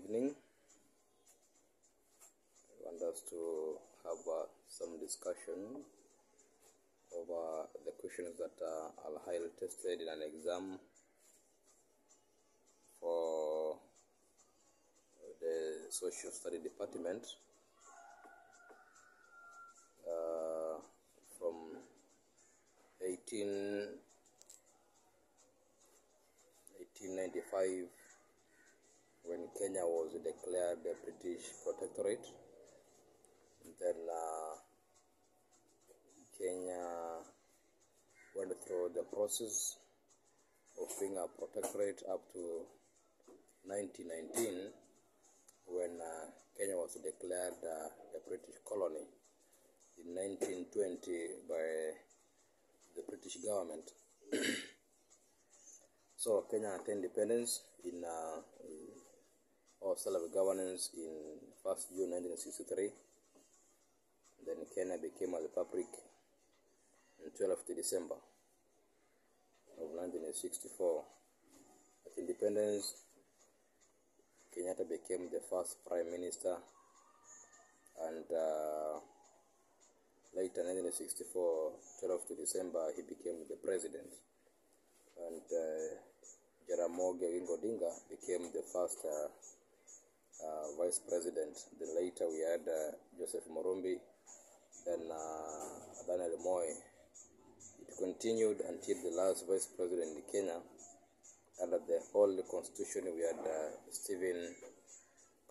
evening. I want us to have some discussion over the questions that are highly tested in an exam for the Social Study Department from 1895, when Kenya was declared a British protectorate. Then Kenya went through the process of being a protectorate up to 1919, when Kenya was declared a British colony in 1920 by the British government. So Kenya attained independence in or self-governance in 1st June 1963. Then Kenya became a republic on 12th December of 1964. At independence, Kenyatta became the first prime minister, and later, 1964, 12th December, he became the president. And Jaramogi Oginga Odinga became the first vice president. Then later we had Joseph Morumbi, then Daniel Moi. It continued until the last vice president in Kenya. Under the old constitution, we had Stephen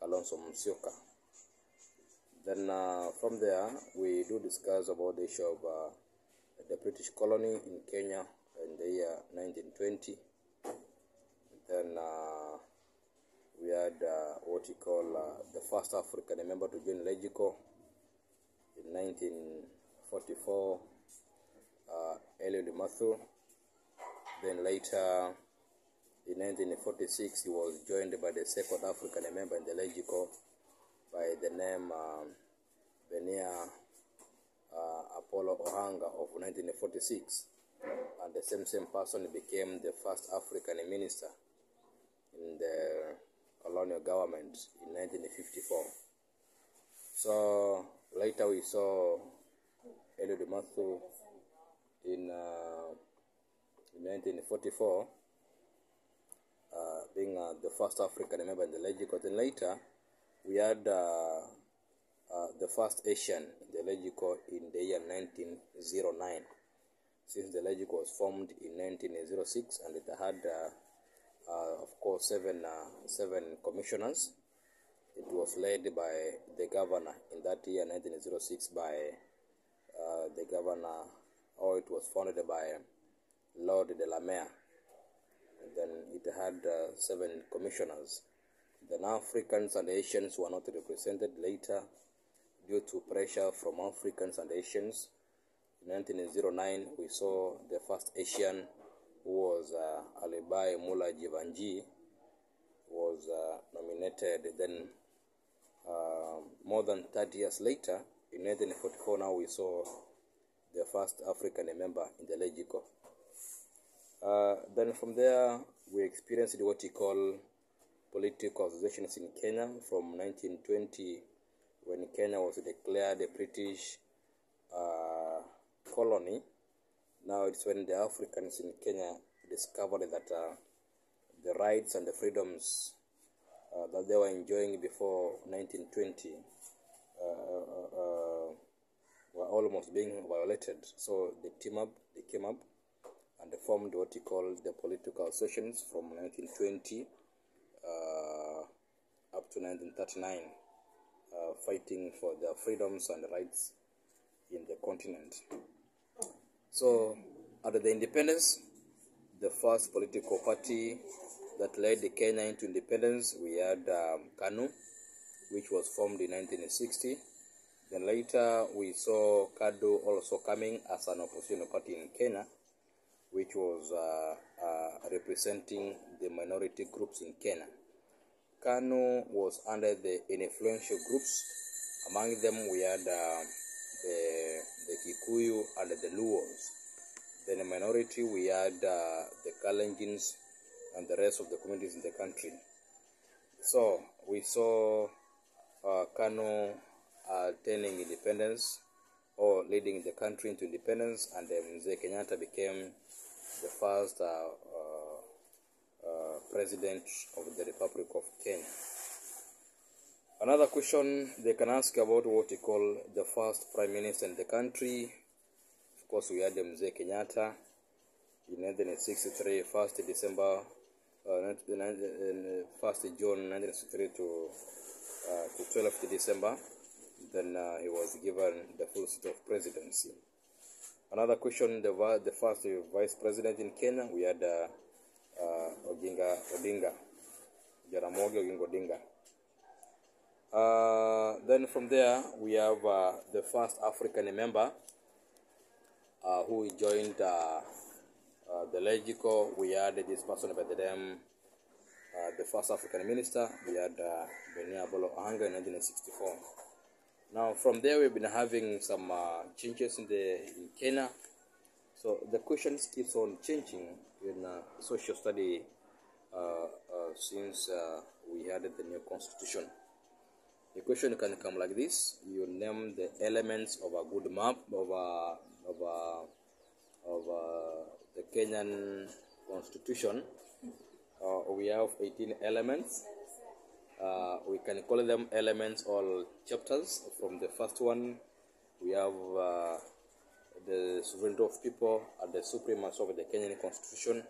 Kalonzo Musyoka. Then from there, we do discuss about the issue of the British colony in Kenya in the year 1920. Then we had what we call the first African member to join LegCo in 1944, Eliud Mathu. Then later, in 1946, he was joined by the second African member in the LegCo by the name Benia Apollo Ohanga of 1946. And the same person became the first African minister in the colonial government in 1954. So later we saw Eliud Mathu in 1944 being the first African member in the LegCo. Then later we had the first Asian in the LegCo in the year 1909. Since the LegCo was formed in 1906, and it had, of course, seven commissioners. It was led by the governor in that year, 1906, by the governor, or it was founded by Lord Delamere. And then it had 7 commissioners. Then Africans and Asians were not represented later due to pressure from Africans and Asians. In 1909, we saw the first Asian, who was Alibai Mula Jivanji, was nominated. Then more than 30 years later, in 1944, now we saw the first African member in the LegCo. Then from there, we experienced what we call political associations in Kenya from 1920, when Kenya was declared a British colony. Now it's when the Africans in Kenya discovered that the rights and the freedoms that they were enjoying before 1920 were almost being violated. So they came up, and they formed what we call the political associations from 1920 up to 1939, fighting for their freedoms and rights in the continent. So, after the independence, the first political party that led Kenya into independence, we had KANU, which was formed in 1960. Then later, we saw KADU also coming as an opposition party in Kenya, which was representing the minority groups in Kenya. KANU was under the influential groups. Among them, we had the Kikuyu and the Luos. Then a minority, we had the Kalenjins and the rest of the communities in the country. So we saw Kanu attaining independence or leading the country into independence, and Mzee Kenyatta became the first president of the Republic of Kenya. Another question they can ask about what we call the first prime minister in the country. Of course, we had Mzee Kenyatta in 1963, 1st December, 1st June 1963 to 12th December. Then he was given the full seat of presidency. Another question, the first vice president in Kenya, we had Jaramogi Oginga Odinga. Then from there, we have the first African member who joined the Legico. We had this person by the name, the first African minister. We had Beni Abolo Ahanga in 1964. Now, from there, we've been having some changes in Kenya. So the questions keeps on changing in social study since we had the new constitution. The question can come like this: you name the elements of a good map of the Kenyan constitution. We have 18 elements. We can call them elements or chapters. From the first one, we have the sovereignty of people and the supremacy of the Kenyan constitution.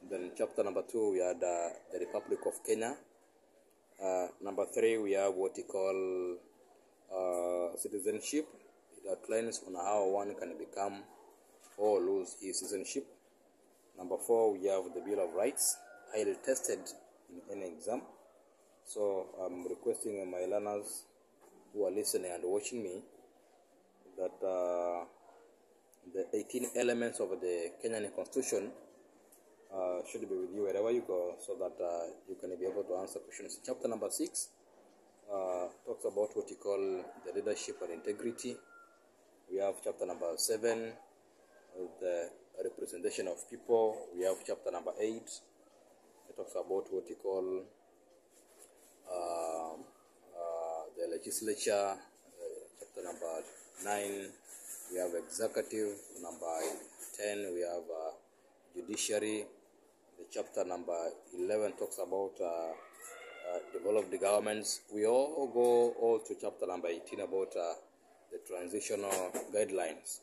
Then chapter number 2, we had the Republic of Kenya. Number 3, we have what we call citizenship. It outlines on how one can become or lose his citizenship. Number 4, we have the Bill of Rights, highly tested in any exam. So I'm requesting my learners who are listening and watching me that the 18 elements of the Kenyan Constitution should be with you wherever you go, so that you can be able to answer questions. Chapter number 6 talks about what you call the leadership and integrity. We have chapter number 7, the representation of people. We have chapter number 8. It talks about what you call the legislature. Chapter number 9, we have executive. Number 10, we have judiciary. The chapter number 11 talks about developed governments. We all go to chapter number 18 about the transitional guidelines.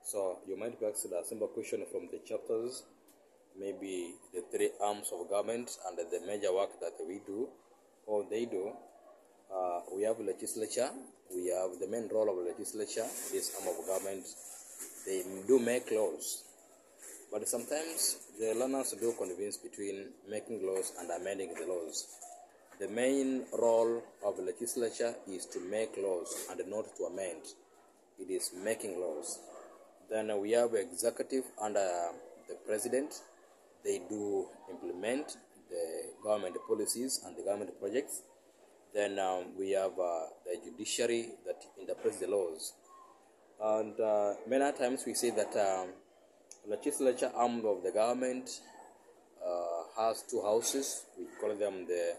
So you might be asked a simple question from the chapters, maybe the 3 arms of government and the major work that we do or they do. We have legislature. We have the main role of legislature, this arm of government. They do make laws. But sometimes the learners do convince between making laws and amending the laws. The main role of the legislature is to make laws and not to amend. It is making laws. Then we have executive under the president. They do implement the government policies and the government projects. Then we have the judiciary that interprets the laws. And many times we say that legislature arm of the government has 2 houses. We call them the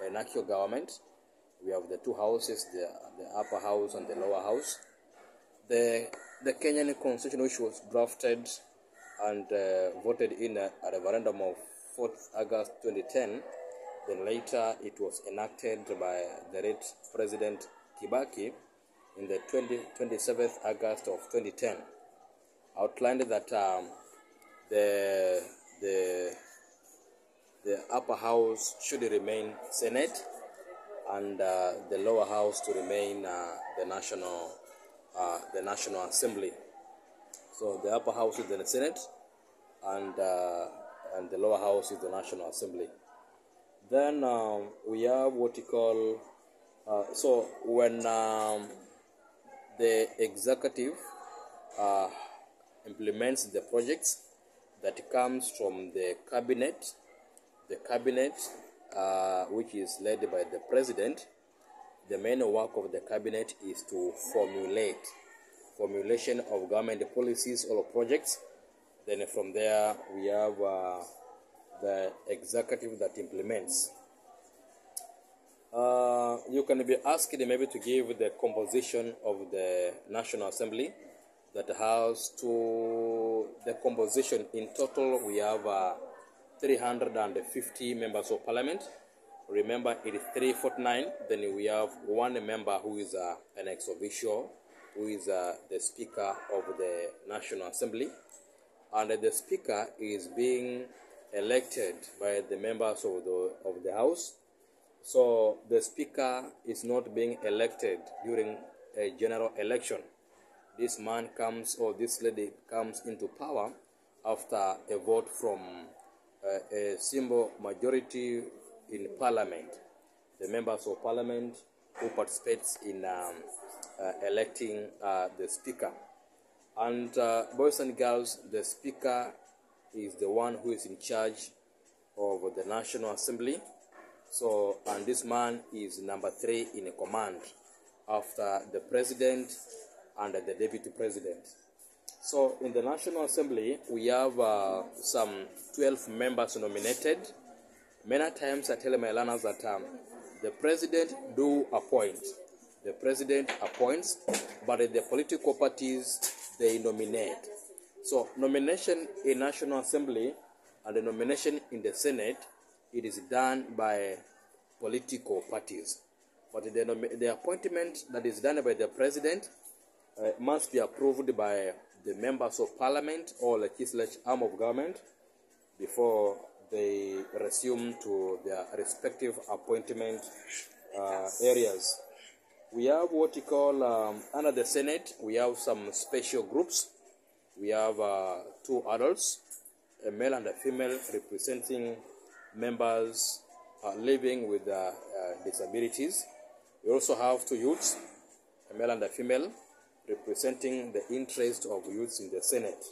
bicameral government. We have the 2 houses, the upper house and the lower house. The Kenyan constitution, which was drafted and voted in a referendum of 4th August 2010, then later it was enacted by the late President Kibaki in the 27th August of 2010, outlined that the upper house should remain Senate and the lower house to remain the National Assembly. So the upper house is the Senate and the lower house is the National Assembly. Then we have what you call, so when the executive implements the projects that comes from the cabinet, which is led by the president, the main work of the cabinet is to formulation of government policies or projects. Then from there we have the executive that implements. You can be asked maybe to give the composition of the National Assembly that has to the composition. In total, we have 350 members of parliament. Remember, it is 349. Then we have one member who is an ex officio, who is the Speaker of the National Assembly. And the Speaker is being elected by the members of the House. So the Speaker is not being elected during a general election. This man comes, or this lady comes into power after a vote from a simple majority in Parliament. The members of Parliament who participates in electing the Speaker. And boys and girls, the Speaker is the one who is in charge of the National Assembly. So, and this man is number 3 in command after the President and the Deputy President. So, in the National Assembly, we have some 12 members nominated. Many times I tell my learners that the President do appoint. The President appoints, but the political parties, they nominate. So, nomination in National Assembly and the nomination in the Senate, it is done by political parties. But the appointment that is done by the President must be approved by the members of Parliament or legislative arm of government before they resume to their respective appointment areas. We have what you call, under the Senate, we have some special groups. We have 2 adults, a male and a female, representing members living with disabilities. We also have 2 youths, a male and a female, representing the interest of youths in the Senate.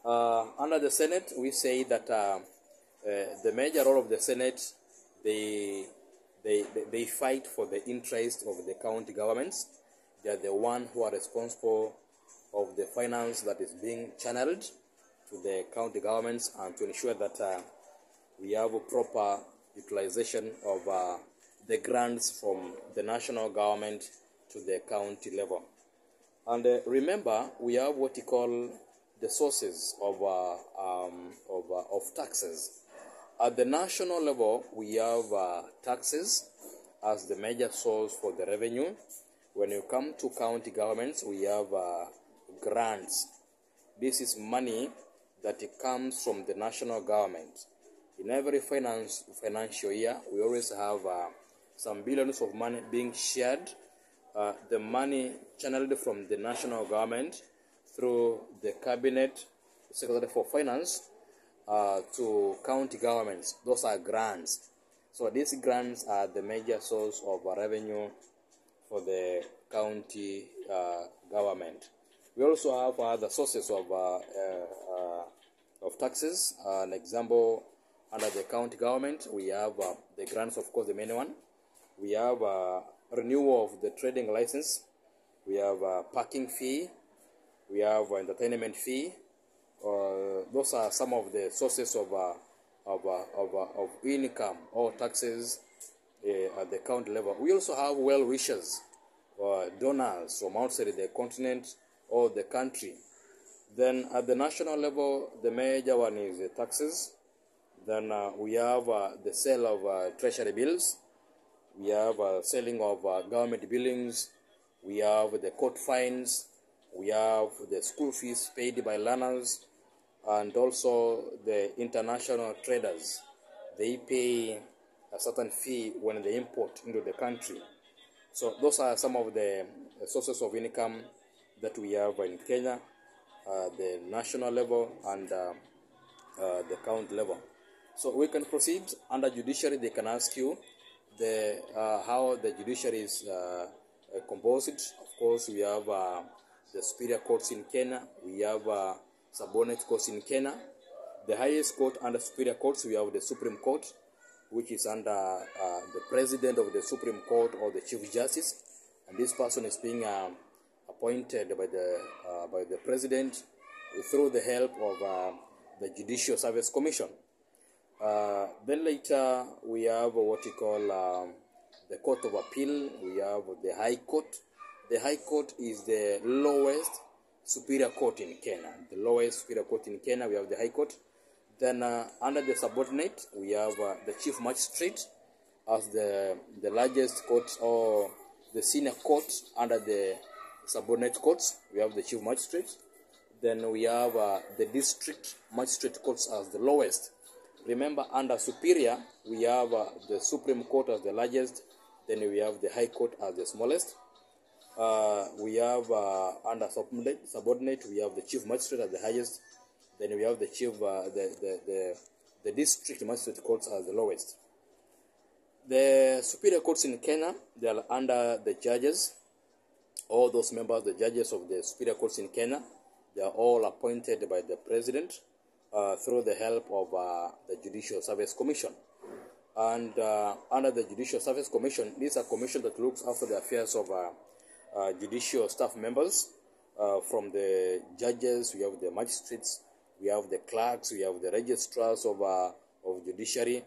Under the Senate, we say that the major role of the Senate, they fight for the interest of the county governments. They are the one who are responsible of the finance that is being channeled to the county governments and to ensure that we have a proper utilization of the grants from the national government to the county level. And remember, we have what you call the sources of taxes. At the national level, we have taxes as the major source for the revenue. When you come to county governments, we have grants. This is money that comes from the national government. In every financial year, we always have some billions of money being shared. The money channeled from the national government through the Cabinet Secretary for Finance to county governments. Those are grants. So these grants are the major source of revenue for the county government. We also have other sources of taxes. An example, under the county government, we have the grants, of course, the main one. We have renewal of the trading license. We have parking fee. We have entertainment fee. Those are some of the sources of income or taxes at the county level. We also have well-wishers, donors from outside the continent or the country. Then at the national level, the major one is taxes. Then we have the sale of treasury bills. We have selling of government buildings. We have the court fines. We have the school fees paid by learners. And also the international traders. They pay a certain fee when they import into the country. So those are some of the sources of income that we have in Kenya, the national level and the county level. So we can proceed. Under judiciary, they can ask you how the judiciary is composed. Of course, we have the superior courts in Kenya. We have subordinate courts in Kenya. The highest court under superior courts, we have the Supreme Court, which is under the president of the Supreme Court or the Chief Justice. And this person is being appointed by the president through the help of the Judicial Service Commission. Then later we have what we call the Court of Appeal. We have the High Court. The High Court is the lowest superior court in Kenya. The lowest superior court in Kenya, we have the High Court. Then under the subordinate, we have the Chief Magistrate as the largest court, or the senior court under the subordinate courts. We have the Chief Magistrate. Then we have the District Magistrate courts as the lowest. Remember, under superior, we have the Supreme Court as the largest. Then we have the High Court as the smallest. We have under subordinate, we have the Chief Magistrate as the highest. Then we have the District Magistrate courts as the lowest. The superior courts in Kenya, they are under the judges. All those members, the judges of the superior courts in Kenya, they are all appointed by the president through the help of the Judicial Service Commission. And under the Judicial Service Commission, this is a commission that looks after the affairs of judicial staff members. From the judges, we have the magistrates, we have the clerks, we have the registrars of judiciary.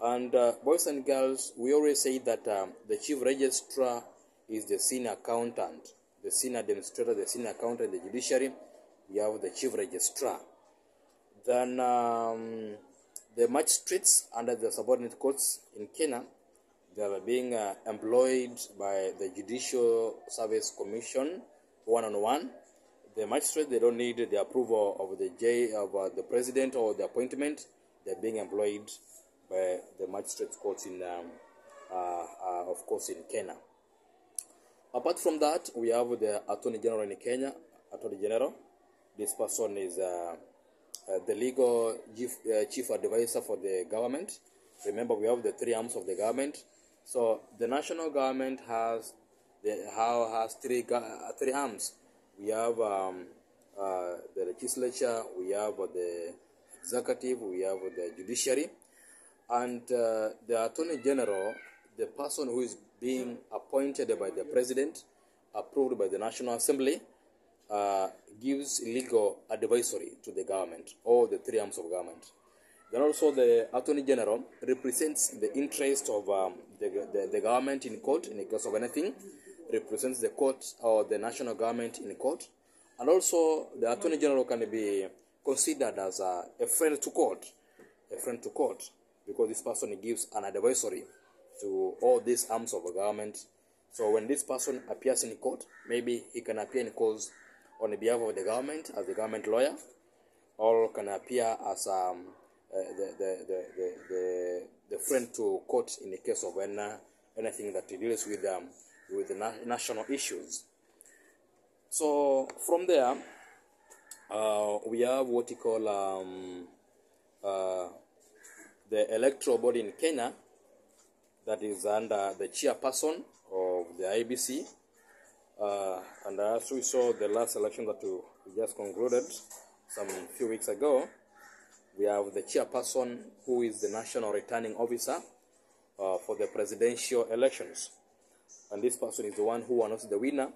And boys and girls, we always say that the chief registrar is the senior accountant, the senior administrator, the senior accountant in the judiciary. We have the chief registrar. Then the magistrates under the subordinate courts in Kenya, they are being employed by the Judicial Service Commission one-on-one. The magistrates, they don't need the approval of the president or the appointment. They're being employed by the magistrates courts in, of course, in Kenya. Apart from that, we have the Attorney General in Kenya. Attorney General, this person is the legal chief advisor for the government. Remember, we have the three arms of the government. So the national government has three arms. We have the legislature, we have the executive, we have the judiciary, and the Attorney General, the person who is being appointed by the president, approved by the National Assembly, gives legal advisory to the government, all the three arms of government. Then also the Attorney General represents the interest of the government in court in the case of anything, represents the court or the national government in court, and also the Attorney General can be considered as a friend to court, because this person gives an advisory to all these arms of the government. So when this person appears in court, maybe he can appear in cause on behalf of the government as the government lawyer, or can appear as the friend to court in the case of anything that deals with the national issues. So from there, we have what you call the electoral body in Kenya, that is under the chairperson of the IEBC. And as we saw the last election that we just concluded some few weeks ago, we have the chairperson who is the national returning officer for the presidential elections. And this person is the one who announces the winner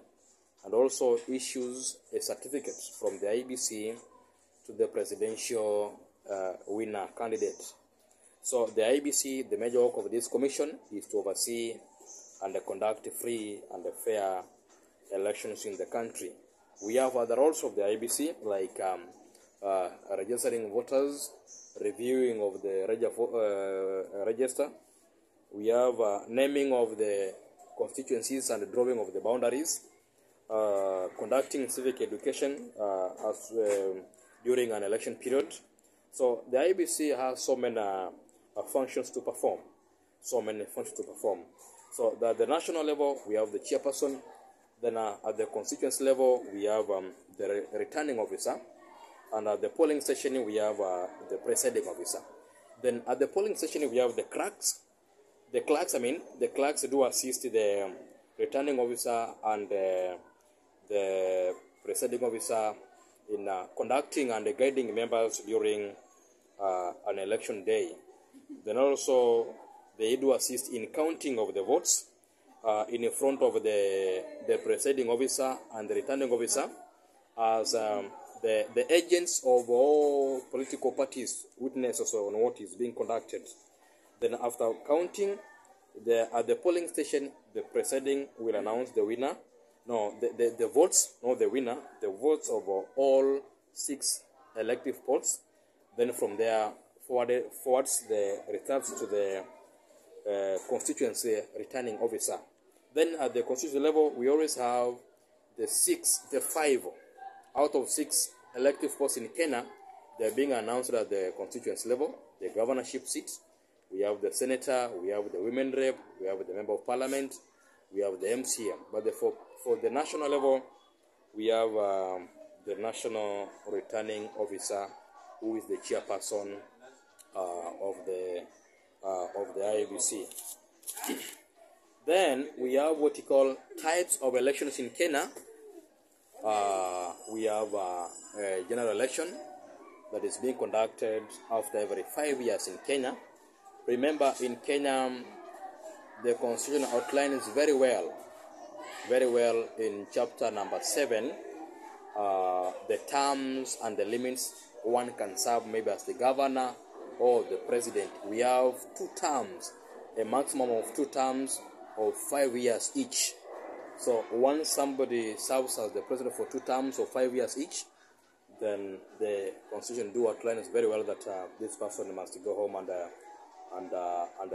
and also issues a certificate from the IEBC to the presidential winner candidate. So the IEBC, the major work of this commission is to oversee and conduct free and fair elections in the country. We have other roles of the IEBC, like registering voters, reviewing of the register. We have naming of the constituencies and drawing of the boundaries, conducting civic education during an election period. So the IEBC has so many functions to perform. So at the national level, we have the chairperson. Then at the constituency level, we have the returning officer. And at the polling station, we have the presiding officer. Then at the polling station, we have the clerks. The clerks do assist the returning officer and the presiding officer in conducting and guiding members during an election day. Then also, they do assist in counting of the votes in front of the presiding officer and the returning officer, as the agents of all political parties witness also on what is being conducted. Then after counting, at the polling station, the presiding will announce the winner. No, the votes, not the winner, the votes of all 6 elective polls. Then from there, forwards the results to the constituency returning officer. Then at the constituency level, we always have the 5 out of 6 elective posts in Kenya. They're being announced at the constituency level, the governorship seats. We have the senator, we have the women rep, we have the member of parliament, we have the MCM. But for the national level, we have the national returning officer, who is the chairperson of the IEBC. Then we have what you call types of elections in Kenya. We have a general election that is being conducted after every 5 years in Kenya. Remember, in Kenya, the constitution outlines very well in chapter number 7, the terms and the limits one can serve, maybe as the governor or the president. We have 2 terms, a maximum of 2 terms of 5 years each. So once somebody serves as the president for 2 terms of 5 years each, then the constitution do outlines very well that this person must go home and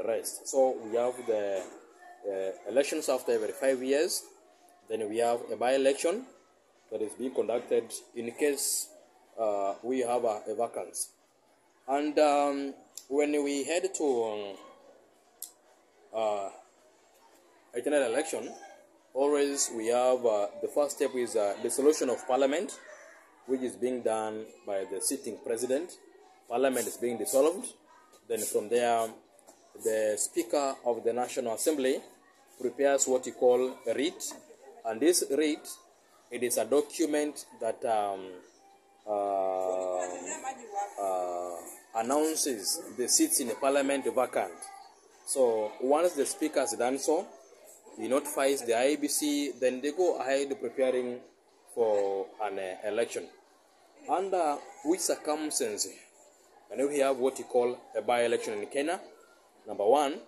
rest. So we have the elections after every 5 years. Then we have a by-election that is being conducted in case we have a vacancy. And when we head to a general election, always we have the first step is dissolution of parliament, which is being done by the sitting president. Parliament is being dissolved. Then from there, the Speaker of the National Assembly prepares what you call a writ. And this writ, it is a document that announces the seats in the parliament vacant. So once the Speaker has done so, he notifies the IEBC, then they go ahead preparing for an election. Under which circumstances, and we have what you call a by-election in Kenya. Number 1,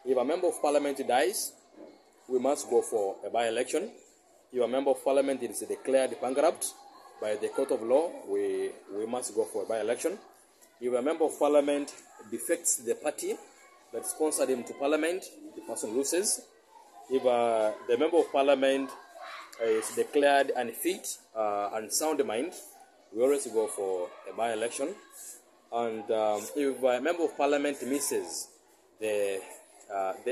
if a member of parliament dies, we must go for a by-election. If a member of parliament is declared bankrupt by the court of law, we must go for a by-election. If a member of parliament defects the party that sponsored him to parliament, the person loses. If the member of parliament is declared unfit and sound mind, we always go for a by-election. And if a member of parliament misses the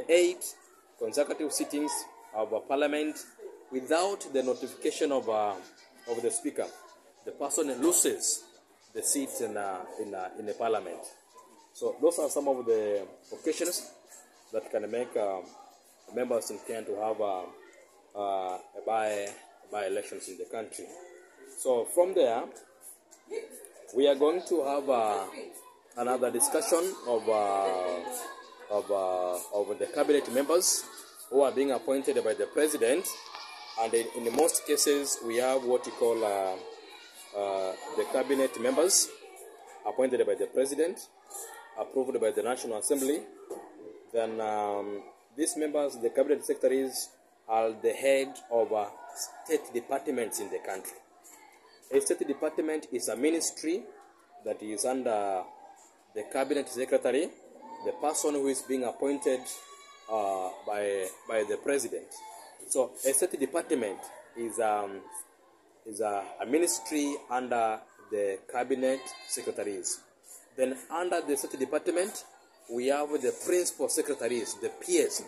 8 consecutive sittings of a parliament without the notification of the speaker, the person loses the seat in the parliament. So those are some of the occasions that can make members in Kenya to have a by-elections in the country. So from there, we are going to have another discussion of the cabinet members who are being appointed by the president, and in most cases we have what you call the cabinet members appointed by the president, approved by the National Assembly. Then these members, the cabinet secretaries, are the head of state departments in the country. A state department is a ministry that is under the cabinet secretary, the person who is being appointed by the president. So a state department is a ministry under the cabinet secretaries. Then under the state department, we have the principal secretaries, the PS,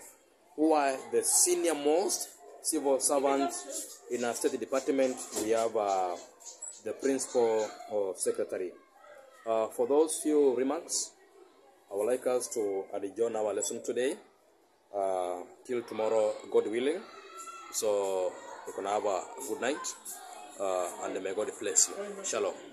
who are the senior most civil servants in a state department. We have the principal secretary. For those few remarks, I would like us to adjourn our lesson today till tomorrow, God willing. So you can have a good night, and may God bless you. Shalom.